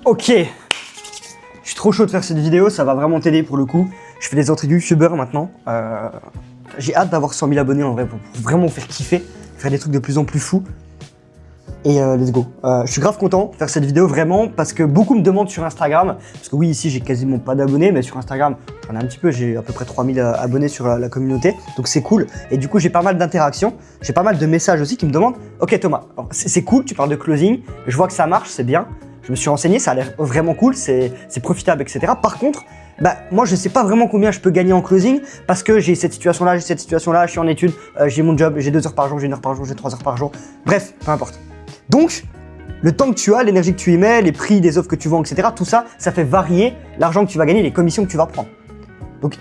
Ok, je suis trop chaud de faire cette vidéo, ça va vraiment t'aider pour le coup. Je fais des entrées de youtubeur maintenant. J'ai hâte d'avoir 100 000 abonnés en vrai pour vraiment faire kiffer, faire des trucs de plus en plus fous. Et let's go. Je suis grave content de faire cette vidéo vraiment parce que beaucoup me demandent sur Instagram. Parce que oui, ici j'ai quasiment pas d'abonnés, mais sur Instagram j'en ai un petit peu. J'ai à peu près 3000 abonnés sur la communauté, donc c'est cool. Et du coup j'ai pas mal d'interactions, j'ai pas mal de messages aussi qui me demandent ok Thomas, c'est cool, tu parles de closing, je vois que ça marche, c'est bien. Je me suis renseigné, ça a l'air vraiment cool, c'est profitable, etc. Par contre, moi je sais pas vraiment combien je peux gagner en closing parce que j'ai cette situation-là, je suis en études, j'ai mon job, j'ai 2 heures par jour, j'ai 1 heure par jour, j'ai 3 heures par jour. Bref, peu importe. Donc, le temps que tu as, l'énergie que tu y mets, les prix des offres que tu vends, etc. Tout ça, ça fait varier l'argent que tu vas gagner, les commissions que tu vas prendre. Donc,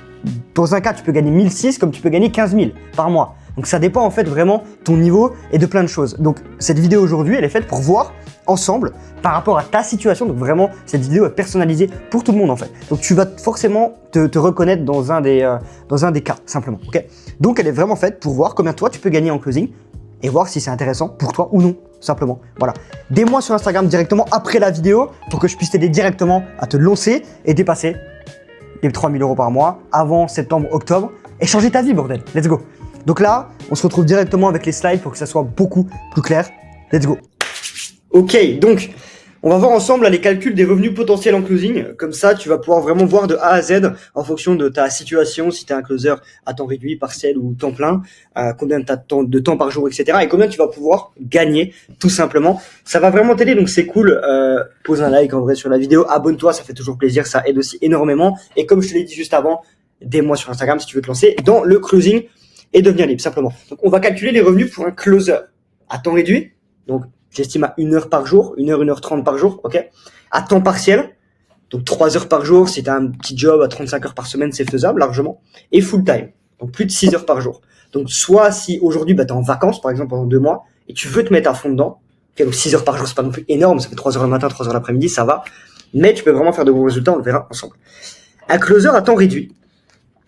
dans un cas, tu peux gagner 1006 comme tu peux gagner 15 000 par mois. Donc, ça dépend en fait vraiment ton niveau et de plein de choses. Donc, cette vidéo aujourd'hui, elle est faite pour voir ensemble par rapport à ta situation. Donc, vraiment, cette vidéo est personnalisée pour tout le monde en fait. Donc, tu vas forcément te reconnaître dans un des cas, simplement. Ok. Donc, elle est vraiment faite pour voir combien toi tu peux gagner en closing et voir si c'est intéressant pour toi ou non, simplement. Voilà. Dis-moi sur Instagram directement après la vidéo pour que je puisse t'aider directement à te lancer et dépasser les 3000 € par mois avant septembre, octobre et changer ta vie, bordel. Let's go. Donc là, on se retrouve directement avec les slides pour que ça soit beaucoup plus clair. Let's go. Ok, donc on va voir ensemble les calculs des revenus potentiels en closing. Comme ça, tu vas pouvoir vraiment voir de A à Z en fonction de ta situation, si tu es un closer à temps réduit, partiel ou temps plein, combien tu as de temps par jour, etc. Et combien tu vas pouvoir gagner, tout simplement. Ça va vraiment t'aider, donc c'est cool. Pose un like en vrai sur la vidéo, abonne-toi, ça fait toujours plaisir, ça aide aussi énormément. Et comme je te l'ai dit juste avant, dis-moi sur Instagram si tu veux te lancer dans le closing et devenir libre, simplement. Donc on va calculer les revenus pour un closer à temps réduit. Donc j'estime à 1 heure par jour, 1 heure, 1 heure 30 par jour, ok. À temps partiel, donc 3 heures par jour, si tu as un petit job à 35 heures par semaine, c'est faisable largement. Et full time, donc plus de 6 heures par jour. Donc soit si aujourd'hui tu es en vacances, par exemple pendant 2 mois, et tu veux te mettre à fond dedans, okay, donc 6 heures par jour, c'est pas non plus énorme, ça fait 3 heures le matin, 3 heures l'après-midi, ça va. Mais tu peux vraiment faire de bons résultats, on le verra ensemble. Un closer à temps réduit.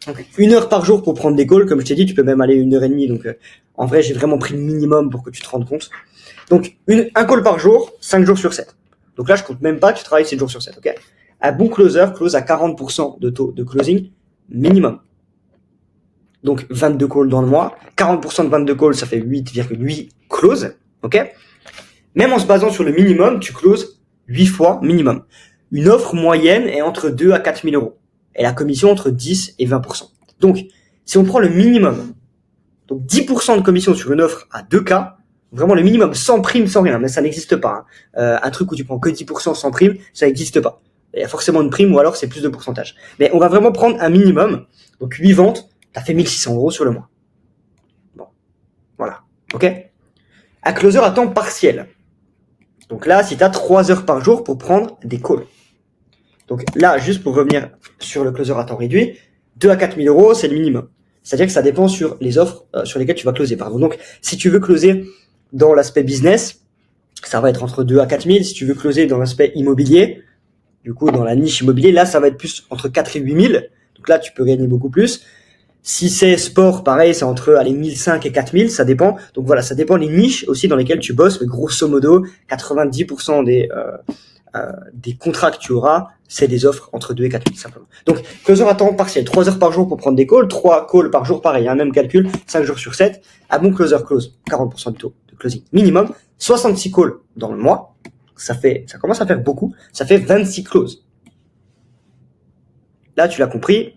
Donc 1 heure par jour pour prendre des calls, comme je t'ai dit, tu peux même aller 1 heure et demie. Donc en vrai, j'ai vraiment pris le minimum pour que tu te rendes compte. Donc, un call par jour, 5 jours sur 7. Donc là, je compte même pas que tu travailles 7 jours sur 7, ok? Un bon closer close à 40% de taux de closing minimum. Donc, 22 calls dans le mois. 40% de 22 calls, ça fait 8,8 closes, ok? Même en se basant sur le minimum, tu closes 8 fois minimum. Une offre moyenne est entre 2 à 4 000 €. Et la commission entre 10 et 20%. Donc, si on prend le minimum, donc 10% de commission sur une offre à 2K, vraiment le minimum, sans prime, sans rien, mais ça n'existe pas. Hein. Un truc où tu prends que 10% sans prime, ça n'existe pas. Il y a forcément une prime ou alors c'est plus de pourcentage. Mais on va vraiment prendre un minimum. Donc 8 ventes, tu as fait 1 600 € sur le mois. Bon, voilà, ok. Un closer à temps partiel. Donc là, si tu as 3 heures par jour pour prendre des calls. Donc là, juste pour revenir sur le closer à temps réduit, 2 à 4 000 €, c'est le minimum. C'est-à-dire que ça dépend sur les offres sur lesquelles tu vas closer. Pardon. Donc, si tu veux closer dans l'aspect business, ça va être entre 2 à 4 000. Si tu veux closer dans l'aspect immobilier, du coup, dans la niche immobilier, là, ça va être plus entre 4 et 8 000. Donc là, tu peux gagner beaucoup plus. Si c'est sport, pareil, c'est entre 1 500 et 4 000, ça dépend. Donc voilà, ça dépend des niches aussi dans lesquelles tu bosses. Mais grosso modo, 90% des contrats que tu auras, c'est des offres entre 2 et 4 000 simplement. Donc, closer à temps partiel, 3 heures par jour pour prendre des calls, 3 calls par jour, pareil, un même calcul, 5 jours sur 7. Un bon closer close 40% du taux de closing minimum, 66 calls dans le mois. Ça commence à faire beaucoup. Ça fait 26 closes. Là, tu l'as compris.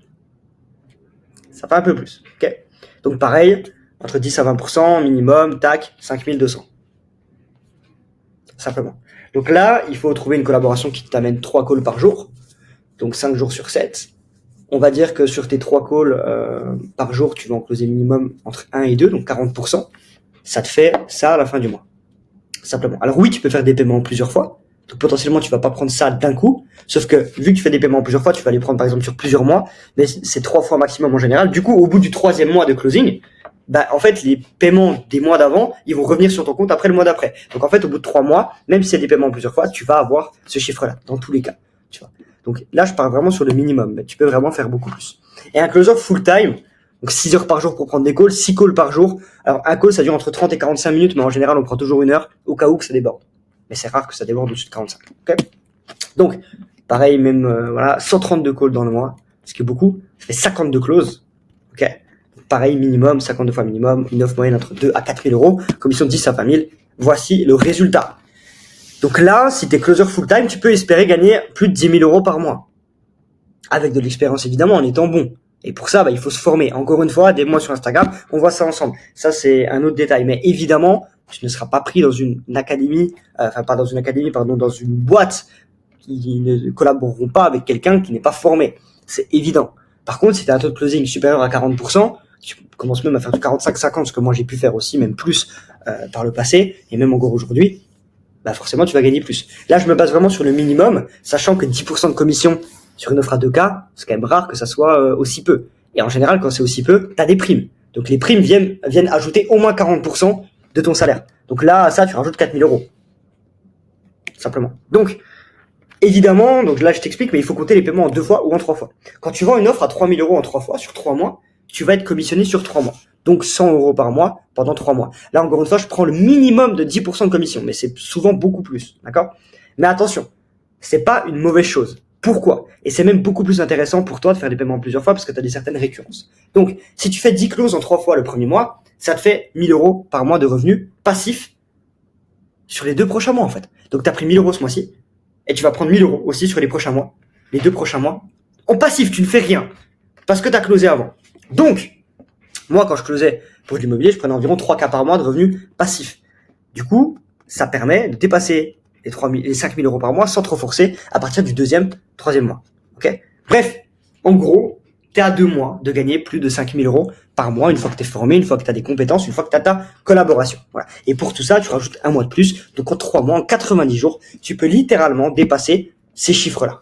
Ça fait un peu plus. Ok. Donc, pareil, entre 10 à 20% minimum, tac, 5200. Simplement. Donc là, il faut trouver une collaboration qui t'amène 3 calls par jour. Donc 5 jours sur 7. On va dire que sur tes 3 calls par jour, tu vas en closer minimum entre 1 et 2, donc 40%. Ça te fait ça à la fin du mois. Simplement. Alors oui, tu peux faire des paiements plusieurs fois. Donc potentiellement, tu vas pas prendre ça d'un coup. Sauf que vu que tu fais des paiements plusieurs fois, tu vas les prendre par exemple sur plusieurs mois. Mais c'est 3 fois maximum en général. Du coup, au bout du 3e mois de closing, en fait, les paiements des mois d'avant, ils vont revenir sur ton compte après le mois d'après. Donc, en fait, au bout de 3 mois, même si c'est des paiements plusieurs fois, tu vas avoir ce chiffre-là, dans tous les cas, tu vois. Donc, là, je parle vraiment sur le minimum, mais tu peux vraiment faire beaucoup plus. Et un closer full-time, donc 6 heures par jour pour prendre des calls, 6 calls par jour. Alors, un call, ça dure entre 30 et 45 minutes, mais en général, on prend toujours 1 heure, au cas où que ça déborde. Mais c'est rare que ça déborde au-dessus de 45, ok? Donc, pareil, même voilà, 132 calls dans le mois, ce qui est beaucoup, ça fait 52 closes. Ok. Pareil, minimum, 52 fois minimum, une offre moyenne entre 2 à 4 000 euros, commission de 10 à 20 000. Voici le résultat. Donc là, si tu es closer full-time, tu peux espérer gagner plus de 10 000 euros par mois. Avec de l'expérience, évidemment, en étant bon. Et pour ça, il faut se former. Encore une fois, aidez-moi sur Instagram, on voit ça ensemble. Ça, c'est un autre détail. Mais évidemment, tu ne seras pas pris dans une académie, dans une boîte qui ne collaboreront pas avec quelqu'un qui n'est pas formé. C'est évident. Par contre, si tu as un taux de closing supérieur à 40%, tu commences même à faire du 45-50, ce que moi j'ai pu faire aussi, même plus par le passé, et même encore aujourd'hui, forcément tu vas gagner plus. Là, je me base vraiment sur le minimum, sachant que 10% de commission sur une offre à 2K, c'est quand même rare que ça soit aussi peu. Et en général, quand c'est aussi peu, tu as des primes. Donc les primes viennent ajouter au moins 40% de ton salaire. Donc là, ça, tu rajoutes 4 000 euros. Simplement. Donc, évidemment, donc là je t'explique, mais il faut compter les paiements en 2 fois ou en 3 fois. Quand tu vends une offre à 3 000 euros en 3 fois, sur 3 mois, tu vas être commissionné sur 3 mois. Donc 100 euros par mois pendant 3 mois. Là, encore une fois, je prends le minimum de 10% de commission, mais c'est souvent beaucoup plus, d'accord? Mais attention, c'est pas une mauvaise chose. Pourquoi? Et c'est même beaucoup plus intéressant pour toi de faire des paiements en plusieurs fois parce que tu as des certaines récurrences. Donc, si tu fais 10 clauses en 3 fois le premier mois, ça te fait 1 000 euros par mois de revenus passifs sur les 2 prochains mois, en fait. Donc, tu as pris 1 000 euros ce mois-ci. Et tu vas prendre 1 000 euros aussi sur les prochains mois, les 2 prochains mois. En passif, tu ne fais rien parce que tu as closé avant. Donc, moi, quand je closais pour de l'immobilier, je prenais environ 3K par mois de revenus passifs. Du coup, ça permet de dépasser les 5 000 euros par mois sans trop forcer à partir du 2e, 3e mois. Ok. Bref, en gros, tu es à 2 mois de gagner plus de 5 000 euros par mois une fois que tu es formé, une fois que tu as des compétences, une fois que tu as ta collaboration. Voilà. Et pour tout ça, tu rajoutes un mois de plus. Donc en 3 mois, en 90 jours, tu peux littéralement dépasser ces chiffres-là.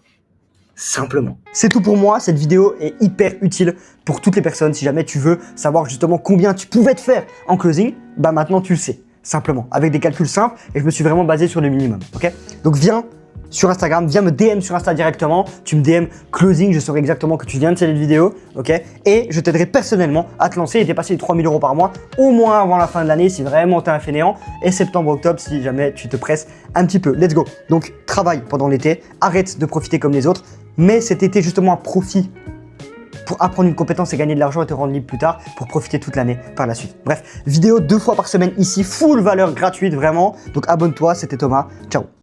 Simplement. C'est tout pour moi. Cette vidéo est hyper utile pour toutes les personnes. Si jamais tu veux savoir justement combien tu pouvais te faire en closing, maintenant tu le sais. Simplement. Avec des calculs simples. Et je me suis vraiment basé sur le minimum. Ok. Donc viens sur Instagram, viens me DM sur Insta directement. Tu me DM closing, je saurai exactement que tu viens de cette vidéo. Ok. Et je t'aiderai personnellement à te lancer et dépasser les 3 000 euros par mois au moins avant la fin de l'année si vraiment tu es un fainéant. Et septembre-octobre si jamais tu te presses un petit peu. Let's go. Donc travaille pendant l'été. Arrête de profiter comme les autres. Mais cet été justement à profit pour apprendre une compétence et gagner de l'argent et te rendre libre plus tard pour profiter toute l'année par la suite. Bref, vidéo 2 fois par semaine ici, full valeur gratuite vraiment. Donc abonne-toi, c'était Thomas. Ciao.